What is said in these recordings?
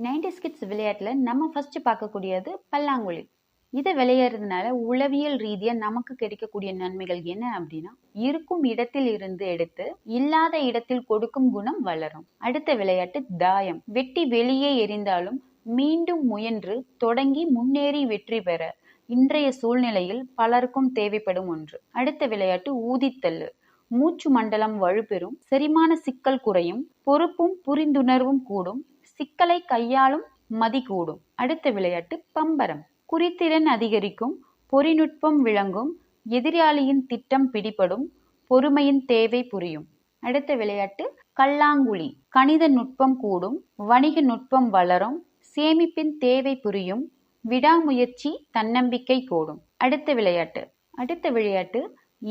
90s kids விளையாட்டுல நம்ம first பார்க்கக்கூடியது பல்லாங்குழி. இதை விளையாடுறதுனால உளவியல் ரீதியா நமக்கு கிடைக்கக்கூடிய நன்மைகள் என்ன அப்படின்னா, இருக்கும் இடத்தில் இருந்து எடுத்து இல்லாத இடத்தில் கொடுக்கும் குணம் வளரும். அடுத்த விளையாட்டு தாயம். வெட்டி வெளியே எறிந்தாலும் மீண்டும் முயன்று தொடங்கி முன்னேறி வெற்றி பெற இன்றைய சூழ்நிலையில் பலருக்கும் தேவைப்படும் ஒன்று. அடுத்த விளையாட்டு ஊதித்தள்ளு. மூச்சு மண்டலம் வலுப்பெறும், செரிமான சிக்கல் குறையும், பொறுப்பும் புரிந்துணர்வும் கூடும், சிக்கலை கையாளும் மதி கூடும். அடுத்த விளையாட்டு பம்பரம். குறித்திறன் அதிகரிக்கும், பொறிநுட்பம் விளங்கும், எதிராளியின் திட்டம் பிடிபடும், பொறுமையின் தேவை புரியும். அடுத்த விளையாட்டு கல்லாங்குழி. கணித நுட்பம் கூடும், வணிக நுட்பம் வளரும், சேமிப்பின் தேவை புரியும், விடாமுயற்சி தன்னம்பிக்கை கூடும். அடுத்த விளையாட்டு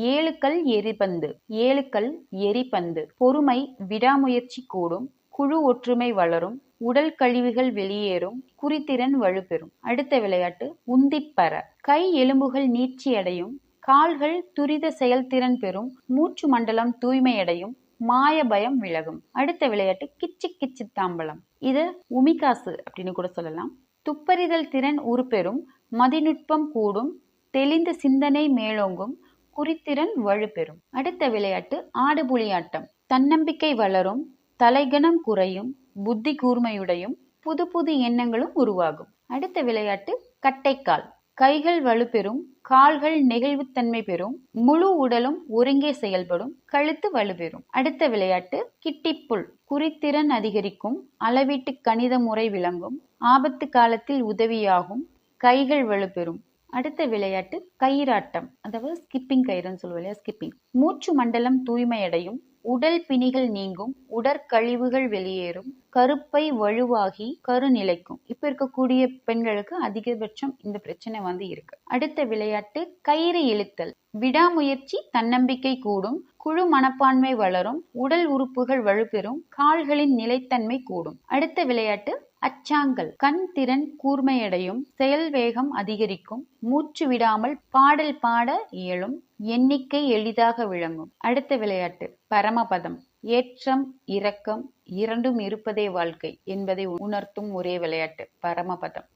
7 கல் எரிபந்து. 7 கல் எரிபந்து. பொறுமை விடாமுயற்சி கூடும், குழு ஒற்றுமை வளரும், உடல் கழிவுகள் வெளியேறும், குறித்திறன் வலுப்பெறும். அடுத்த விளையாட்டு உந்திப்பற. கை எலும்புகள் நீட்சி அடையும், கால்கள் துரித செயல்திறன் பெறும், மூச்சு மண்டலம் தூய்மையடையும், மாய பயம் விலகும். அடுத்த விளையாட்டு கிச்சு கிச்சு தாம்பலம். இது உமிகாசு அப்படின்னு கூட சொல்லலாம். துப்பறிதல் திறன் உருப்பெறும், மதிநுட்பம் கூடும், தெளிந்த சிந்தனை மேலோங்கும், குறித்திறன் வலுப்பெறும். அடுத்த விளையாட்டு ஆடுபுலியாட்டம். தன்னம்பிக்கை வளரும், தலைகணம் குறையும், புத்தி கூர்மையுடையும், புது புது எண்ணங்களும் உருவாகும். அடுத்த விளையாட்டு கட்டைக்கால். கைகள் வலுப்பெறும், கால்கள் நெகிழ்வுத்தன்மை பெறும், முழு உடலும் ஒருங்கே செயல்படும், கழுத்து வலுப்பெறும். அடுத்த விளையாட்டு கிட்டிப்புல். குறித்திறன் அதிகரிக்கும், அளவீட்டு கணித முறை விளங்கும், ஆபத்து காலத்தில் உதவியாகும், கைகள் வலுப்பெறும். அடுத்த விளையாட்டு கயிறாட்டம், அதாவது ஸ்கிப்பிங் கயிறுன்னு சொல்லுவோம் இல்லையா, ஸ்கிப்பிங். மூச்சு மண்டலம் தூய்மையடையும், உடல் பிணிகள் நீங்கும், உடற்கழிவுகள் வெளியேறும், கருப்பை வலுவாகி கரு நிலைக்கும். இப்ப இருக்கக்கூடிய பெண்களுக்கு அதிகபட்சம் இந்த பிரச்சனை இருக்கு. அடுத்த விளையாட்டு கயிறு இழுத்தல். விடாமுயற்சி தன்னம்பிக்கை கூடும், குழு மனப்பான்மை வளரும், உடல் உறுப்புகள் வலுப்பெறும், கால்களின் நிலைத்தன்மை கூடும். அடுத்த விளையாட்டு அச்சாங்கல். கண் திறன் கூர்மையடையும், செயல் வேகம் அதிகரிக்கும், மூச்சு விடாமல் பாடல் பாட இயலும், எண்ணிக்கை எளிதாக விளங்கும். அடுத்த விளையாட்டு பரமபதம். ஏற்றம் இரக்கம் இரண்டும் இருப்பதே வாழ்க்கை என்பதை உணர்த்தும் ஒரே விளையாட்டு பரமபதம்.